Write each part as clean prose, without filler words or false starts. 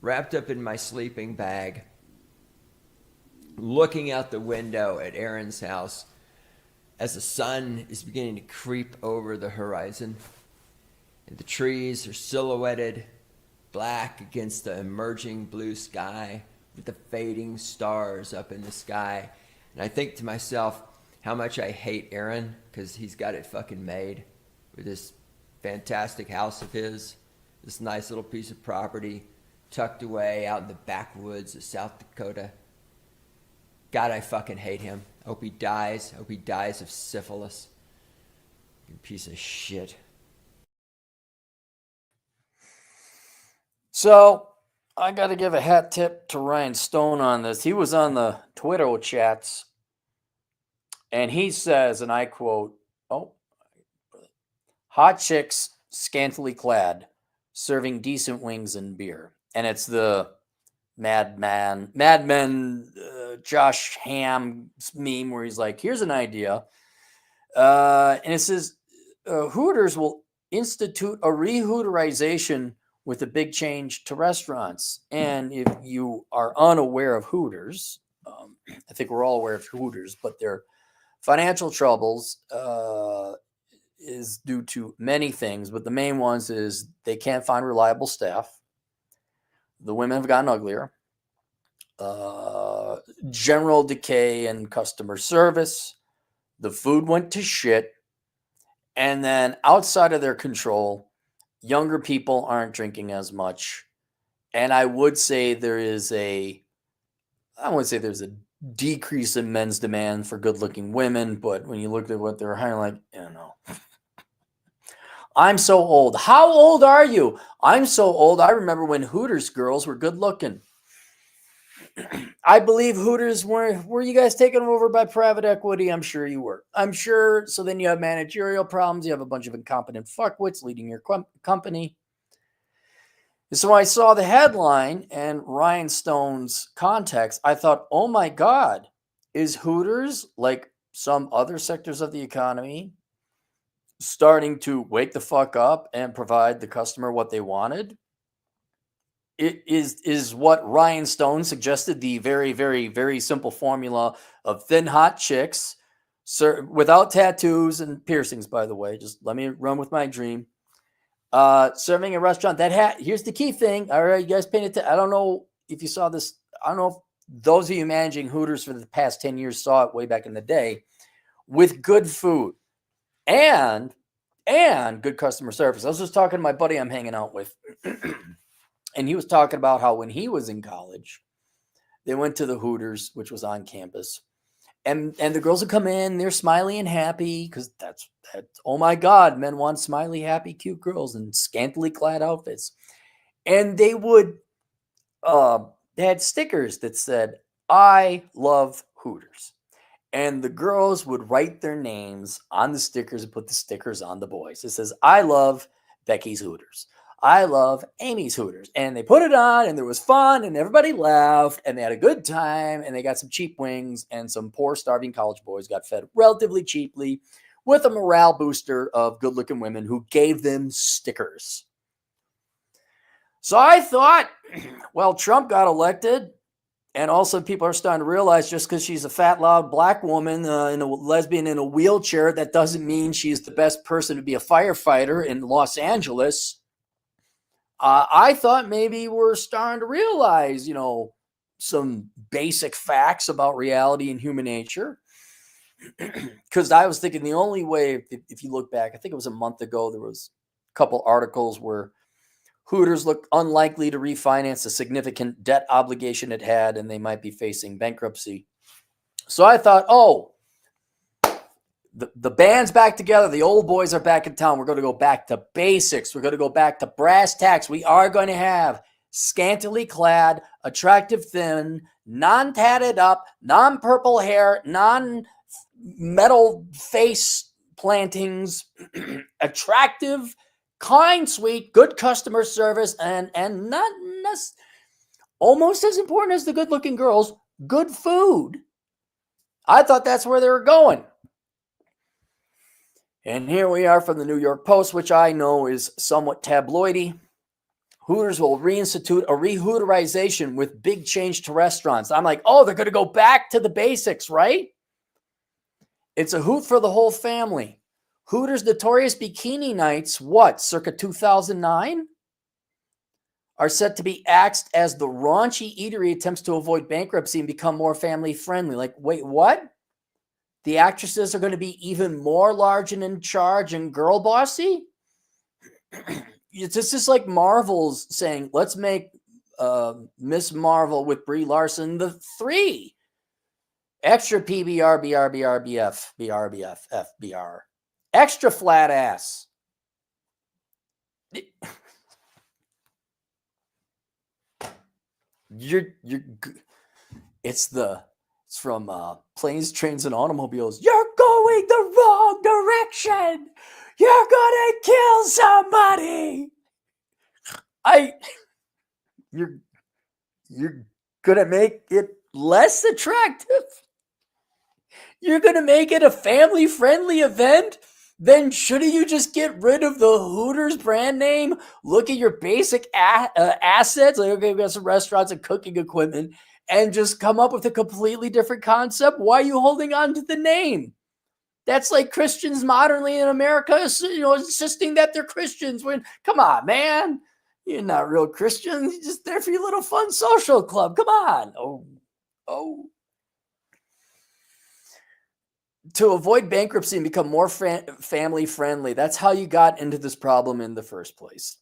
wrapped up in my sleeping bag, looking out the window at Aaron's house as the sun is beginning to creep over the horizon. And the trees are silhouetted black against the emerging blue sky with the fading stars up in the sky. And I think to myself how much I hate Aaron because he's got it fucking made with this fantastic house of his, this nice little piece of property tucked away out in the backwoods of South Dakota. God, I fucking hate him. I hope he dies. I hope he dies of syphilis. You piece of shit. So I got to give a hat tip to Ryan Stone on this. He was on the Twitter chats and he says, and I quote, hot chicks scantily clad, serving decent wings and beer. And it's the Mad Men, Josh Hamm meme where he's like, here's an idea. And it says, Hooters will institute a re-Hooterization with a big change to restaurants. And if you are unaware of Hooters, I think we're all aware of Hooters, but their financial troubles is due to many things. But the main ones is they can't find reliable staff. The women have gotten uglier. General decay in customer service. The food went to shit. And then outside of their control, younger people aren't drinking as much. And I would say there's a decrease in men's demand for good-looking women. But when you look at what they're hiring, I'm so old. How old are you? I'm so old. I remember when Hooters girls were good looking. I believe Hooters were you guys taken over by private equity? I'm sure you were. I'm sure. So then you have managerial problems. You have a bunch of incompetent fuckwits leading your company. So I saw the headline and Ryan Stone's context. I thought, oh my God, is Hooters, like some other sectors of the economy, starting to wake the fuck up and provide the customer what they wanted? It is what Ryan Stone suggested, the very, very, very simple formula of thin, hot chicks, without tattoos and piercings, by the way. Just let me run with my dream. Serving a restaurant that here's the key thing. All right, you guys painted attention. I don't know if you saw this. I don't know if those of you managing Hooters for the past 10 years saw it way back in the day, with good food and good customer service. I was just talking to my buddy I'm hanging out with. And he was talking about how when he was in college, they went to the Hooters, which was on campus. And the girls would come in, they're smiley and happy because that's, oh my God, men want smiley, happy, cute girls in scantily clad outfits. And they had stickers that said, I love Hooters. And the girls would write their names on the stickers and put the stickers on the boys. It says, I love Becky's Hooters. I love Amy's Hooters. And they put it on and there was fun and everybody laughed and they had a good time and they got some cheap wings and some poor starving college boys got fed relatively cheaply with a morale booster of good looking women who gave them stickers. So I thought, well, Trump got elected and also people are starting to realize just because she's a fat, loud black woman in a lesbian in a wheelchair, that doesn't mean she's the best person to be a firefighter in Los Angeles. I thought maybe we're starting to realize, some basic facts about reality and human nature. Because I was thinking the only way, if you look back, I think it was a month ago, there was a couple articles where Hooters looked unlikely to refinance a significant debt obligation it had, and they might be facing bankruptcy. So I thought, the band's back together. The old boys are back in town. We're going to go back to basics. We're going to go back to brass tacks. We are going to have scantily clad, attractive, thin, non-tatted up, non-purple hair, non-metal face plantings, attractive, kind, sweet, good customer service, and not almost as important as the good-looking girls, good food. I thought that's where they were going. And here we are from the New York Post, which I know is somewhat tabloidy. Hooters will reinstitute a re-Hooterization with big change to restaurants. I'm like, oh, they're going to go back to the basics, right? It's a hoot for the whole family. Hooters' notorious bikini nights, what, circa 2009? Are set to be axed as the raunchy eatery attempts to avoid bankruptcy and become more family friendly. Like, wait, what? The actresses are going to be even more large and in charge and girl bossy? It's just like Marvel's saying, let's make Miss Marvel with Brie Larson the 3. Extra PBR, BR, BR, BF, BR, BF, FBR. Extra flat ass. It's from Planes, Trains, and Automobiles. You're going the wrong direction. You're gonna kill somebody. You're gonna make it less attractive. You're gonna make it a family-friendly event. Then shouldn't you just get rid of the Hooters brand name? Look at your basic assets. Like, okay, we got some restaurants and cooking equipment, and just come up with a completely different concept. Why are you holding on to the name? That's like Christians modernly in America, insisting that they're Christians. When, come on, man, you're not real Christians. You're just there for your little fun social club. Come on. Oh. To avoid bankruptcy and become more family friendly. That's how you got into this problem in the first place.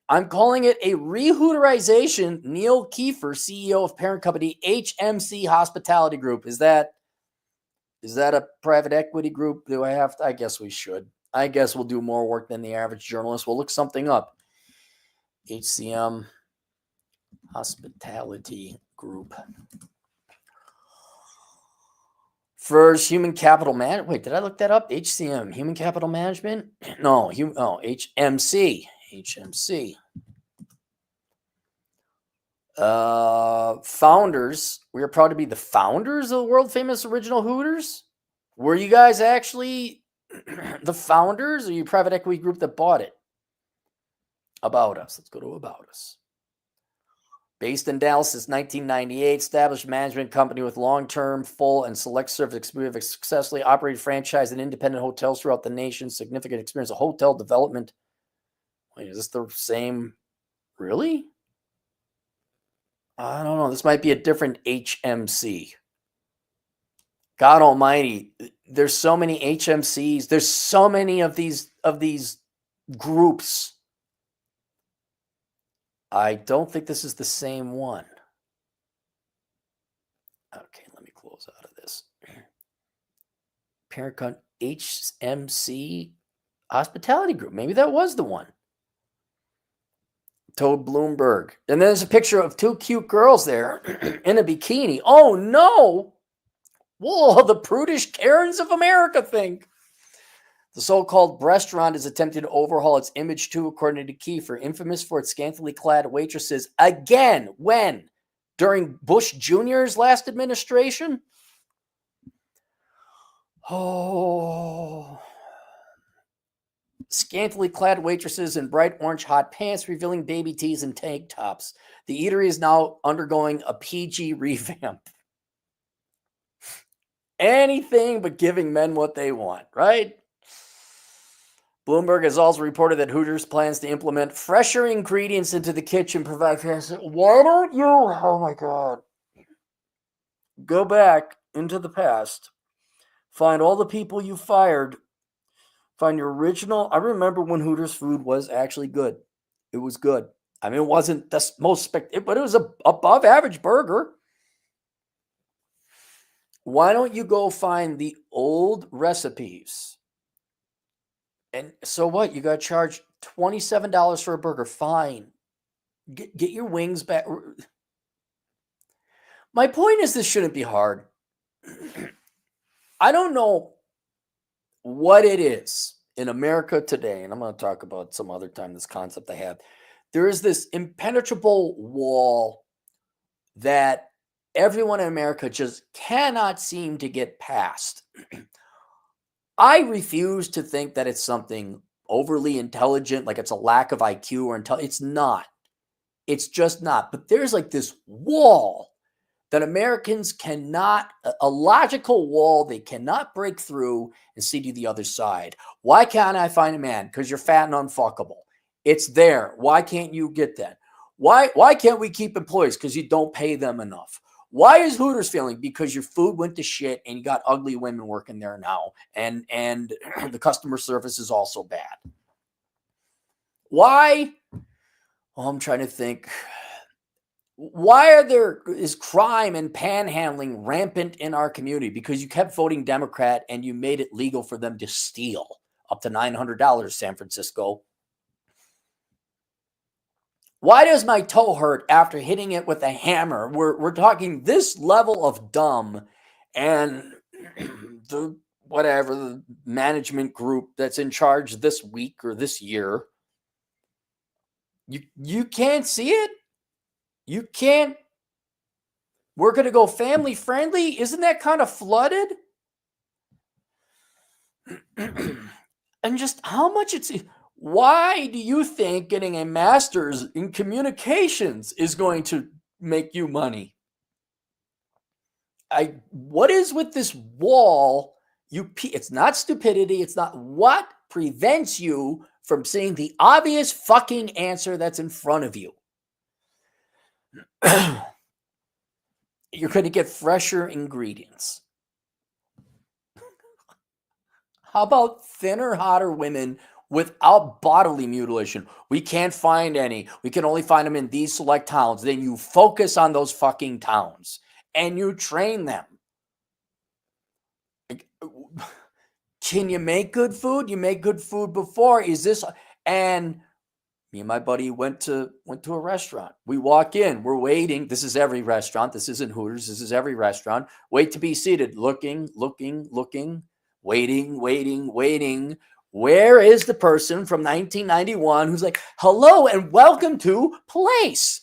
I'm calling it a re-Hooterization. Neil Kiefer, CEO of parent company HMC Hospitality Group. Is that a private equity group? Do I have to? I guess we should. I guess we'll do more work than the average journalist. We'll look something up. HCM Hospitality Group. First, human capital management. Wait, did I look that up? HCM, human capital management? No, HMC. HMC. Founders. We are proud to be the founders of the world famous original Hooters. Were you guys actually the founders, or are you a private equity group that bought it? About Us. Let's go to About Us. Based in Dallas since 1998, established management company with long-term, full, and select service experience, successfully operated franchise and independent hotels throughout the nation, significant experience of hotel development. Wait, is this the same? Really? I don't know. This might be a different HMC. God almighty, there's so many HMCs. There's so many of these groups. I don't think this is the same one. Okay, let me close out of this. Parent company HMC Hospitality Group. Maybe that was the one. Told Bloomberg. And there's a picture of 2 cute girls there in a bikini. Oh, no. Whoa, the prudish Karens of America think. The so-called restaurant is attempting to overhaul its image too, according to Kiefer, infamous for its scantily clad waitresses. Again, when? During Bush Jr.'s last administration? Oh. Scantily clad waitresses in bright orange hot pants, revealing baby tees and tank tops. The eatery is now undergoing a PG revamp. Anything but giving men what they want, right? Bloomberg has also reported that Hooters plans to implement fresher ingredients into the kitchen, provide. Why don't you? Oh my God. Go back into the past. Find all the people you fired. Find your original. I remember when Hooters food was actually good. It was good. I mean, it wasn't the most spectacular, but it was a above average burger. Why don't you go find the old recipes? And so what? You got to charge $27 for a burger. Fine. Get your wings back. My point is, this shouldn't be hard. I don't know what it is in America today, and I'm going to talk about some other time this concept I have. There is this impenetrable wall that everyone in America just cannot seem to get past. I refuse to think that it's something overly intelligent, like it's a lack of IQ or intelligence. It's not. It's just not. But there's like this wall that Americans cannot, a logical wall they cannot break through and see to the other side. Why can't I find a man? Because you're fat and unfuckable. It's there. Why can't you get that? Why can't we keep employees? Because you don't pay them enough. Why is Hooters failing? Because your food went to shit and you got ugly women working there now. And the customer service is also bad. Why? Oh, I'm trying to think. Why is crime and panhandling rampant in our community? Because you kept voting Democrat and you made it legal for them to steal up to $900, San Francisco. Why does my toe hurt after hitting it with a hammer? We're talking this level of dumb, and the management group that's in charge this week or this year, you can't see it. You can't. We're going to go family friendly. Isn't that kind of flooded? And just how much it's. Why do you think getting a master's in communications is going to make you money? What is with this wall? It's not stupidity. It's not what prevents you from seeing the obvious fucking answer that's in front of you. You're going to get fresher ingredients. How about thinner, hotter women without bodily mutilation? We can't find any. We can only find them in these select towns. Then you focus on those fucking towns and you train them. Can you make good food? You make good food before. Is this? And me and my buddy went to a restaurant. We walk in, we're waiting. This is every restaurant. This isn't Hooters. This is every restaurant. Wait to be seated. Looking, waiting. Where is the person from 1991 who's like, hello and welcome to Place?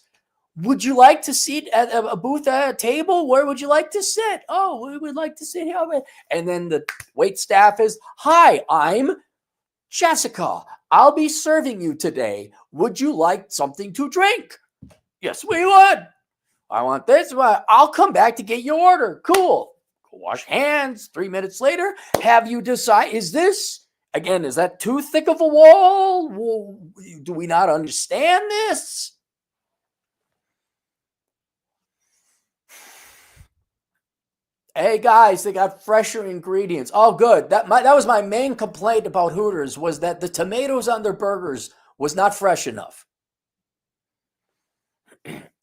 Would you like to sit at a booth at a table? Where would you like to sit? Oh, we would like to sit here. And then the wait staff is, hi, I'm Jessica. I'll be serving you today. Would you like something to drink? Yes, we would. I want this. I'll come back to get your order. Cool. Go wash hands. 3 minutes later, have you decide, is that too thick of a wall? Do we not understand this? Hey guys, they got fresher ingredients. Oh, good. That was my main complaint about Hooters, was that the tomatoes on their burgers was not fresh enough.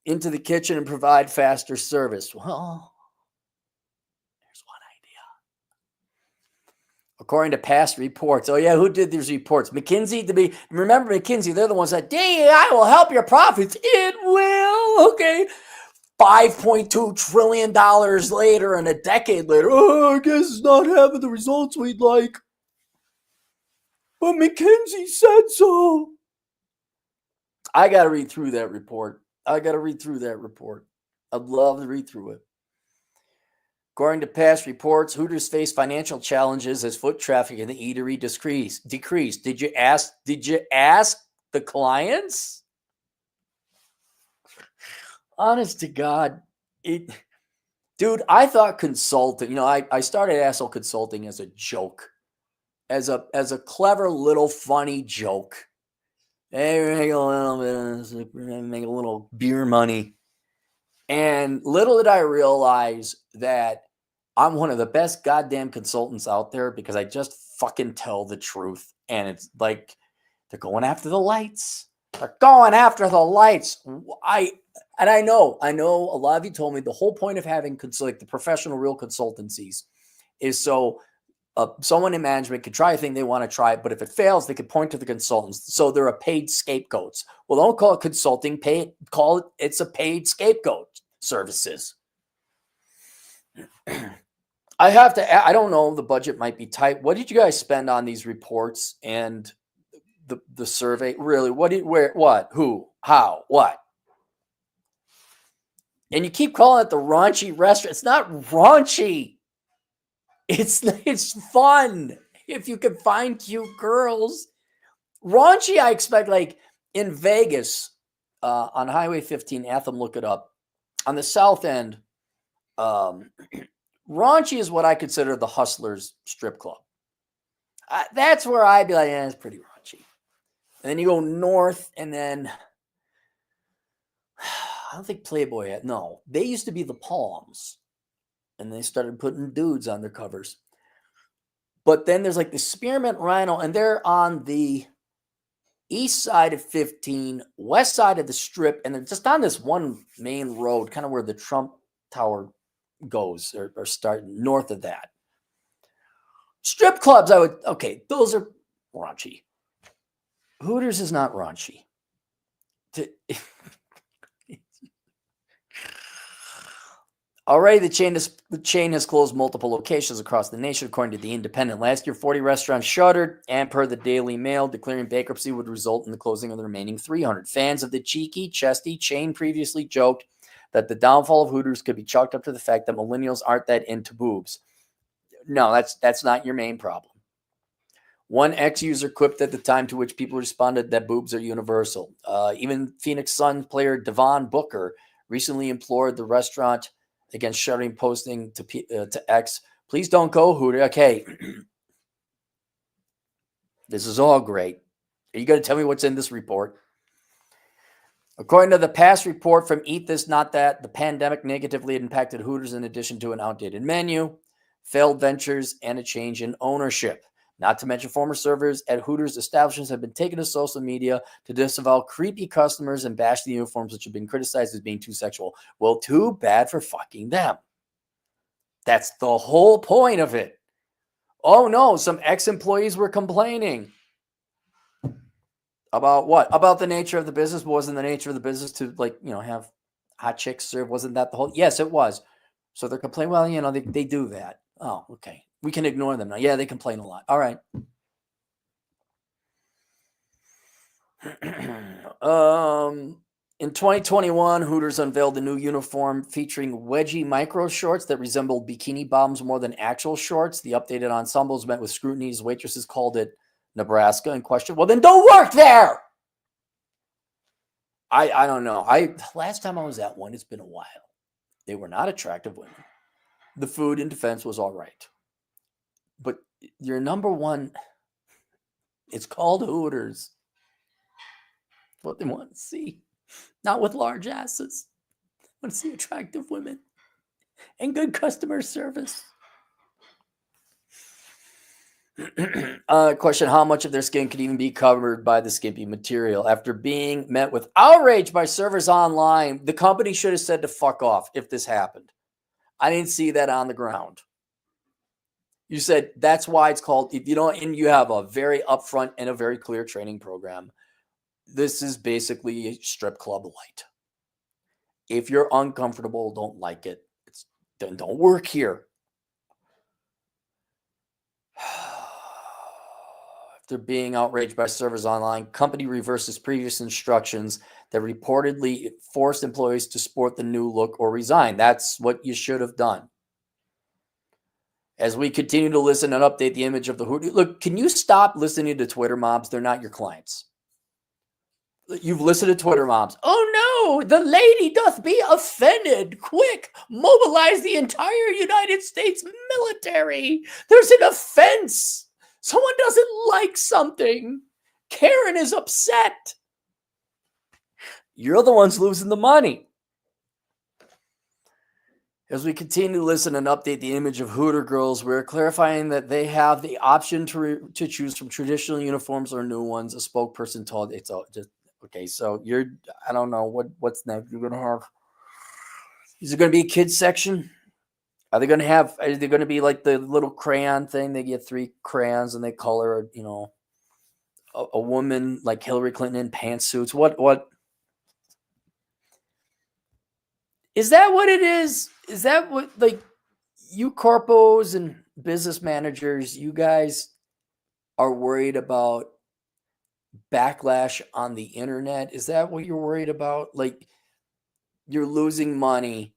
Into the kitchen and provide faster service. Well, there's one idea. According to past reports. Oh yeah, who did these reports? McKinsey. Remember McKinsey? They're the ones that DEI will help your profits. It will. Okay. $5.2 trillion later and a decade later, I guess it's not having the results we'd like. But McKinsey said so. I got to read through that report. I'd love to read through it. According to past reports, Hooters face financial challenges as foot traffic in the eatery decreased. Did you ask the clients? Honest to God, dude, I thought consulting, I started Asshole Consulting as a joke, as a clever little funny joke. Hey, make a little beer money. And little did I realize that I'm one of the best goddamn consultants out there, because I just fucking tell the truth. And it's like, they're going after the lights. And I know a lot of you told me the whole point of having the professional real consultancies is so someone in management can try a thing they want to try, but if it fails, they can point to the consultants. So they're a paid scapegoats. Well, don't call it consulting. It's a paid scapegoat services. I don't know, the budget might be tight. What did you guys spend on these reports and the survey? Really, who, how, what? And you keep calling it the raunchy restaurant. It's not raunchy. It's fun if you can find cute girls. Raunchy, I expect, like in Vegas, on Highway 15, Atham, look it up. On the south end, raunchy is what I consider the Hustlers strip club. That's where I'd be like, yeah, it's pretty raunchy. And then you go north, and then I don't think Playboy had. No, they used to be the Palms, and they started putting dudes on their covers. But then there's like the Spearmint Rhino, and they're on the east side of 15, west side of the strip, and they're just on this one main road, kind of where the Trump Tower goes, or start north of that. Strip clubs, those are raunchy. Hooters is not raunchy. Already, the chain has closed multiple locations across the nation, according to The Independent. Last year, 40 restaurants shuttered, and per the Daily Mail, declaring bankruptcy would result in the closing of the remaining 300. Fans of the cheeky, chesty chain previously joked that the downfall of Hooters could be chalked up to the fact that millennials aren't that into boobs. No, that's not your main problem. One ex-user quipped at the time, to which people responded that boobs are universal. Even Phoenix Suns player Devon Booker recently implored the restaurant against shuttering, posting to X, "Please don't go, Hooter." Okay, this is all great. Are you going to tell me what's in this report? According to the past report from Eat This Not That, the pandemic negatively impacted Hooters in addition to an outdated menu, failed ventures, and a change in ownership. Not to mention, former servers at Hooters establishments have been taken to social media to disavow creepy customers and bash the uniforms, which have been criticized as being too sexual. Well, too bad for fucking them. That's the whole point of it. Oh no, some ex-employees were complaining. About what? About the nature of the business. Wasn't the nature of the business to, have hot chicks serve? Wasn't that the whole? Yes, it was. So they're complaining, well, they do that. Oh, okay. We can ignore them now. Yeah, they complain a lot. All right. In 2021, Hooters unveiled a new uniform featuring wedgie micro shorts that resembled bikini bottoms more than actual shorts. The updated ensembles met with scrutiny as waitresses called it Nebraska in question. Well, then don't work there. I don't know. Last time I was at one, it's been a while. They were not attractive women. The food in defense was all right. But your number one, it's called Hooters. What they want to see. Not with large asses. They want to see attractive women and good customer service. Question: how much of their skin could even be covered by the skimpy material? After being met with outrage by servers online, the company should have said to fuck off if this happened. I didn't see that on the ground. You said that's why it's called, if you don't, and you have a very upfront and a very clear training program. This is basically a strip club light. If you're uncomfortable, don't like it, then don't work here. After being outraged by servers online, company reverses previous instructions that reportedly forced employees to sport the new look or resign. That's what you should have done. As we continue to listen and update the image of the Hooters. Look, can you stop listening to Twitter mobs? They're not your clients. You've listened to Twitter mobs. Oh no, the lady doth be offended. Quick, mobilize the entire United States military. There's an offense. Someone doesn't like something. Karen is upset. You're the ones losing the money. As we continue to listen and update the image of Hooter girls, we're clarifying that they have the option to choose from traditional uniforms or new ones. A spokesperson told it's all just okay. So I don't know what's next. You're gonna have. Is it going to be a kids section? Are they going to be like the little crayon thing? They get 3 crayons and they color, a woman like Hillary Clinton in pantsuits. What? Is that what it is? Is that what, like, you corpos and business managers, you guys are worried about backlash on the internet? Is that what you're worried about? Like, you're losing money,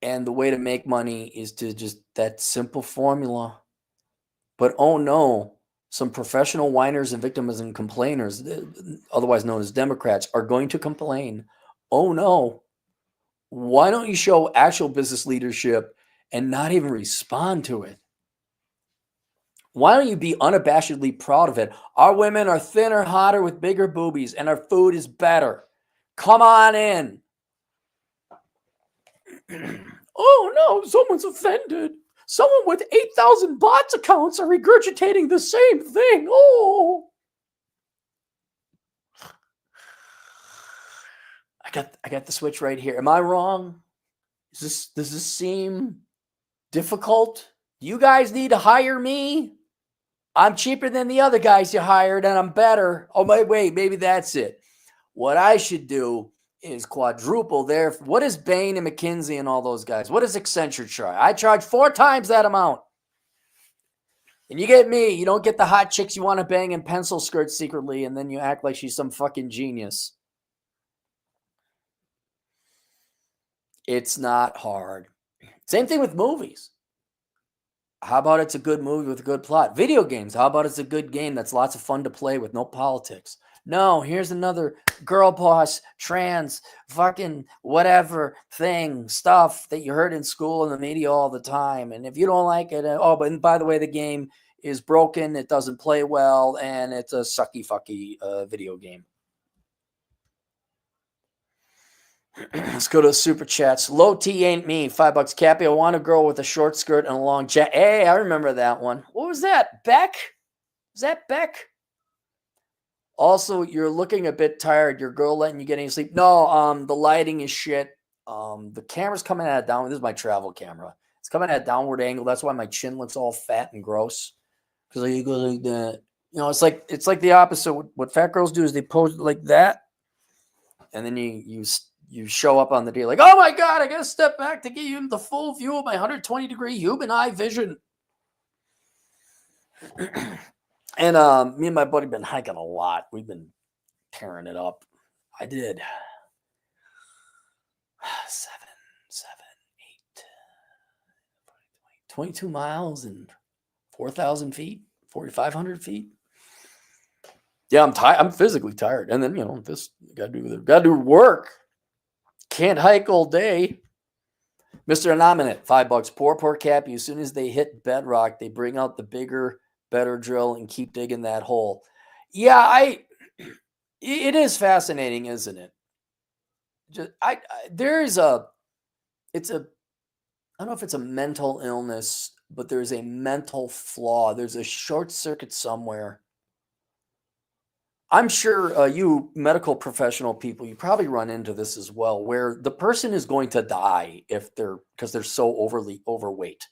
and the way to make money is to just that simple formula. But oh no, some professional whiners and victims and complainers, otherwise known as Democrats, are going to complain, oh no, why don't you show actual business leadership and not even respond to it? Why don't you be unabashedly proud of it? Our women are thinner, hotter, with bigger boobies, and our food is better. Come on in. Oh no, someone's offended. Someone with 8,000 bots accounts are regurgitating the same thing. Oh. I got the switch right here. Am I wrong? Does this seem difficult? You guys need to hire me. I'm cheaper than the other guys you hired, and I'm better. Oh, wait, maybe that's it. What I should do is quadruple their. What is Bain and McKinsey and all those guys? What does Accenture charge? I charge 4 times that amount. And you get me. You don't get the hot chicks you want to bang in pencil skirts secretly, and then you act like she's some fucking genius. It's not hard. Same thing with movies. How about it's a good movie with a good plot? Video games. How about it's a good game that's lots of fun to play with, no politics? No, here's another girl boss, trans, fucking whatever thing, stuff that you heard in school and the media all the time. And if you don't like it, but by the way, the game is broken, it doesn't play well, and it's a sucky fucky video game. Let's go to the super chats. Low T ain't me. $5. Cappy, I want a girl with a short skirt and a long jacket. Hey, I remember that one. What was that? Beck? Is that Beck? Also, you're looking a bit tired. Your girl letting you get any sleep? No, the lighting is shit. The camera's coming at a downward. This is my travel camera. It's coming at a downward angle. That's why my chin looks all fat and gross. Because you go like that. You know, it's like the opposite. What fat girls do is they pose like that, and then you show up on the day like, oh my God, I got to step back to get you the full view of my 120-degree human eye vision. And me and my buddy been hiking a lot. We've been tearing it up. I did 22 miles and 4,000 feet, 4,500 feet. Yeah, I'm tired. I'm physically tired. And then, this got to do work. Can't hike all day. Mr. Anominate, $5. Poor Cappy. As soon as they hit bedrock, they bring out the bigger, better drill and keep digging that hole. Yeah, it is fascinating, isn't it? I don't know if it's a mental illness, but there's a mental flaw. There's a short circuit somewhere. I'm sure you medical professional people, you probably run into this as well, where the person is going to die because they're so overly overweight.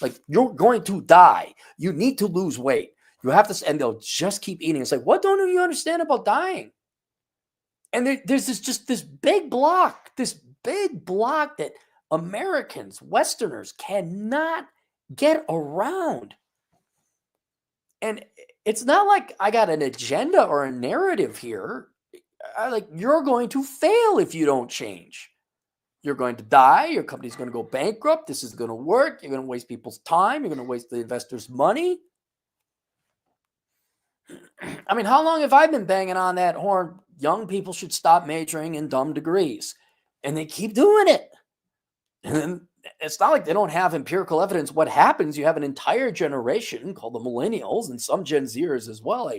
Like, you're going to die. You need to lose weight. You have to, and they'll just keep eating. It's like, what don't you understand about dying? And there's this big block that Americans, Westerners cannot get around. And it's not like I got an agenda or a narrative here. You're going to fail if you don't change. You're going to die. Your company's going to go bankrupt. This is going to work. You're going to waste people's time. You're going to waste the investors' money. I mean, how long have I been banging on that horn? Young people should stop majoring in dumb degrees. And they keep doing it. And then it's not like they don't have empirical evidence. What happens, you have an entire generation called the millennials and some Gen Zers as well.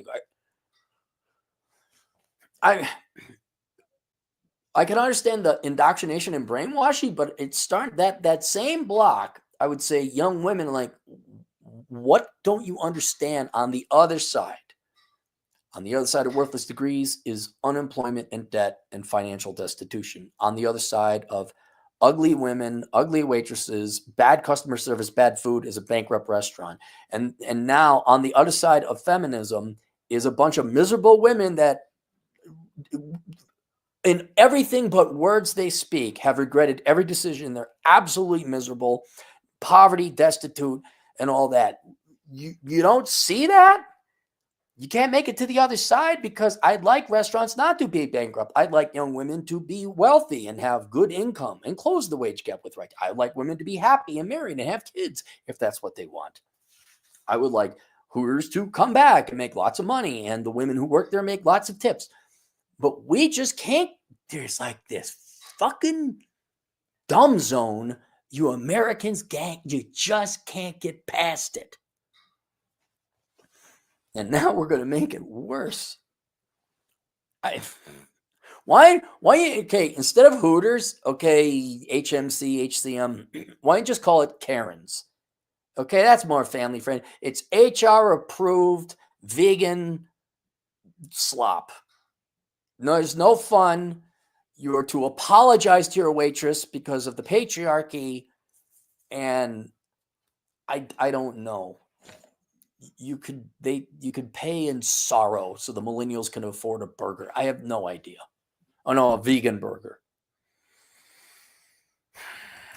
I can understand the indoctrination and brainwashing, but it started that same block. I would say young women, like, what don't you understand on the other side? On the other side of worthless degrees is unemployment and debt and financial destitution. On the other side of ugly women, ugly waitresses, bad customer service, bad food is a bankrupt restaurant. And now on the other side of feminism is a bunch of miserable women that in everything but words they speak have regretted every decision. They're absolutely miserable, poverty, destitute, and all that. You don't see that? You can't make it to the other side, because I'd like restaurants not to be bankrupt. I'd like young women to be wealthy and have good income and close the wage gap with right. I'd like women to be happy and married and have kids if that's what they want. I would like Hooters to come back and make lots of money, and the women who work there make lots of tips. But we just can't. There's like this fucking dumb zone. You Americans, gang, you just can't get past it. And now we're going to make it worse. Why, okay, instead of Hooters, okay, HMC, HCM, why don't you just call it Karen's? Okay, that's more family friendly. It's HR approved vegan slop. No, there's no fun. You are to apologize to your waitress because of the patriarchy, and I don't know. You could pay in sorrow so the millennials can afford a burger. I have no idea. Oh no, a vegan burger.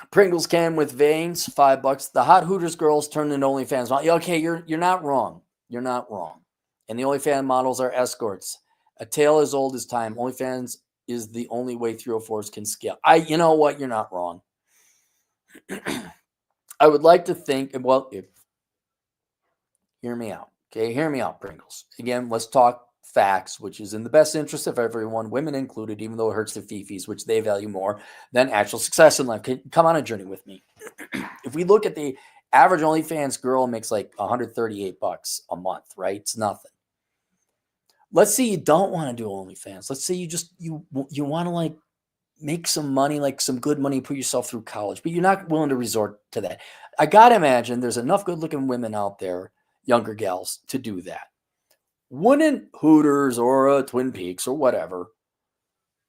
Pringles can with veins, $5. The hot Hooters girls turned into OnlyFans. Okay, you're not wrong. You're not wrong. And the OnlyFans models are escorts. A tale as old as time. OnlyFans is the only way 304s can scale. You know what? You're not wrong. I would like to think, well, hear me out. Okay, hear me out, Pringles. Again, let's talk facts, which is in the best interest of everyone, women included, even though it hurts their fifis, which they value more than actual success in life. Come on a journey with me. If we look at the average OnlyFans girl makes like $138 a month, right? It's nothing. Let's say you don't want to do OnlyFans. Let's say you want to like make some money, like some good money, put yourself through college, but you're not willing to resort to that. I got to imagine there's enough good looking women out there, younger gals, to do that. Wouldn't Hooters or Twin Peaks or whatever,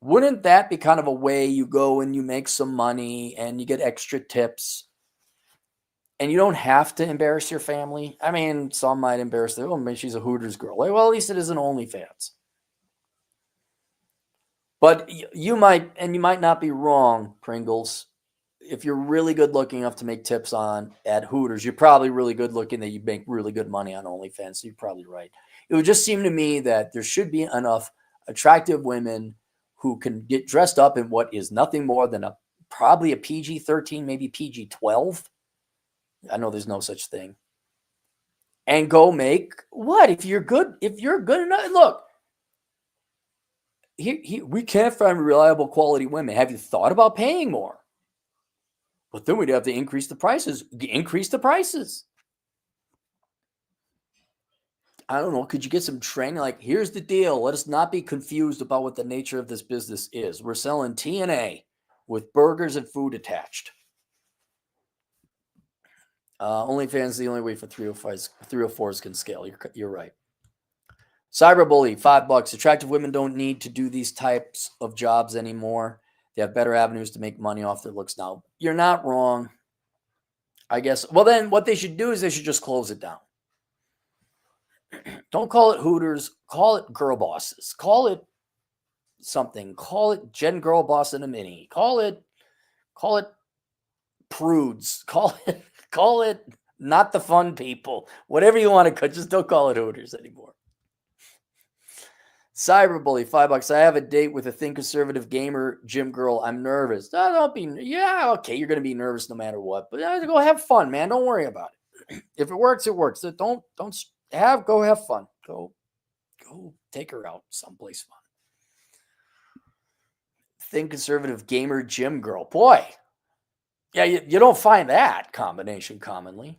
wouldn't that be kind of a way you go and you make some money and you get extra tips and you don't have to embarrass your family? I mean, some might embarrass their, maybe she's a Hooters girl. Well, at least it isn't OnlyFans. But you might not be wrong, Pringles. If you're really good looking enough to make tips at Hooters, you're probably really good looking that you make really good money on OnlyFans. So you're probably right. It would just seem to me that there should be enough attractive women who can get dressed up in what is nothing more than probably a PG-13, maybe PG-12. I know there's no such thing. And go make what? If you're good enough, look, we can't find reliable quality women. Have you thought about paying more? But then we'd have to increase the prices. I don't know. Could you get some training? Like, here's the deal. Let us not be confused about what the nature of this business is. We're selling TNA with burgers and food attached. OnlyFans is the only way for 304s can scale. You're right. Cyberbully, $5. Attractive women don't need to do these types of jobs anymore. They have better avenues to make money off their looks now. You're not wrong, I guess. Well, then what they should do is they should just close it down. Don't call it Hooters. Call it Girl Bosses. Call it something. Call it Gen Girl Boss in a Mini. Call it Prudes. Call it Not the Fun People. Whatever you want to call, just don't call it Hooters anymore. Cyberbully, $5. I have a date with a thin conservative gamer gym girl. I'm nervous. No, don't be. Yeah, okay, you're gonna be nervous no matter what. But go have fun, man. Don't worry about it. If it works, it works. Don't go have fun. Go take her out someplace fun. Thin conservative gamer gym girl. Boy, yeah, you don't find that combination commonly.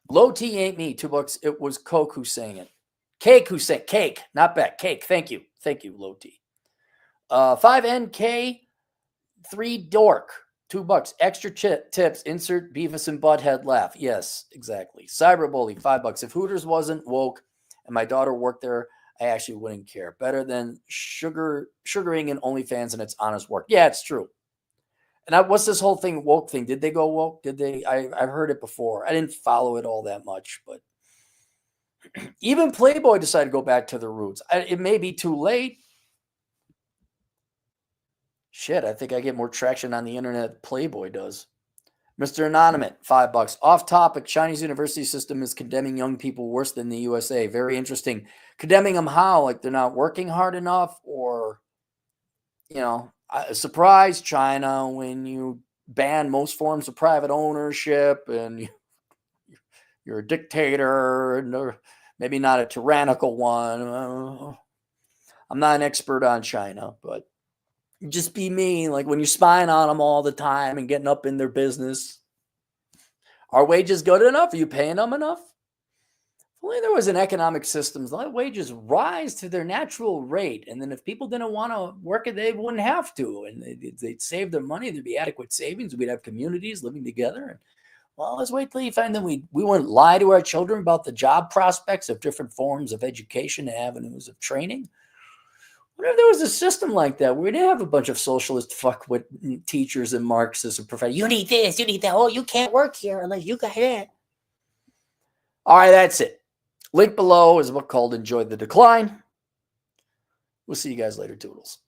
Low T ain't me. $2. It was Coke who sang it. Cake who said cake, not bet. Cake. Thank you, Low T. 5NK, 3 dork, $2. Extra tips. Insert Beavis and Butthead laugh. Yes, exactly. Cyberbully, $5. If Hooters wasn't woke and my daughter worked there, I actually wouldn't care. Better than sugaring in OnlyFans and it's honest work. Yeah, it's true. And what's this whole thing woke thing? Did they go woke? Did they? I've heard it before. I didn't follow it all that much, but even Playboy decided to go back to the roots. It may be too late. Shit, I think I get more traction on the internet than Playboy does. Mr. Anonymous, $5. Off topic, Chinese university system is condemning young people worse than the USA. Very interesting. Condemning them how? Like they're not working hard enough? Or, surprise China when you ban most forms of private ownership and you're a dictator, or maybe not a tyrannical one. I'm not an expert on China, but just be mean. Like when you're spying on them all the time and getting up in their business. Are wages good enough? Are you paying them enough? If only there was an economic system, let wages rise to their natural rate. And then if people didn't want to work it, they wouldn't have to. And they'd save their money. There'd be adequate savings. We'd have communities living together. And well, let's wait till you find that we wouldn't lie to our children about the job prospects of different forms of education and avenues of training. What if there was a system like that where we didn't have a bunch of socialist fuckwit teachers and Marxists and professors? You need this, you need that. Oh, you can't work here unless you got it. All right, that's it. Link below is a book called Enjoy the Decline. We'll see you guys later, Toodles.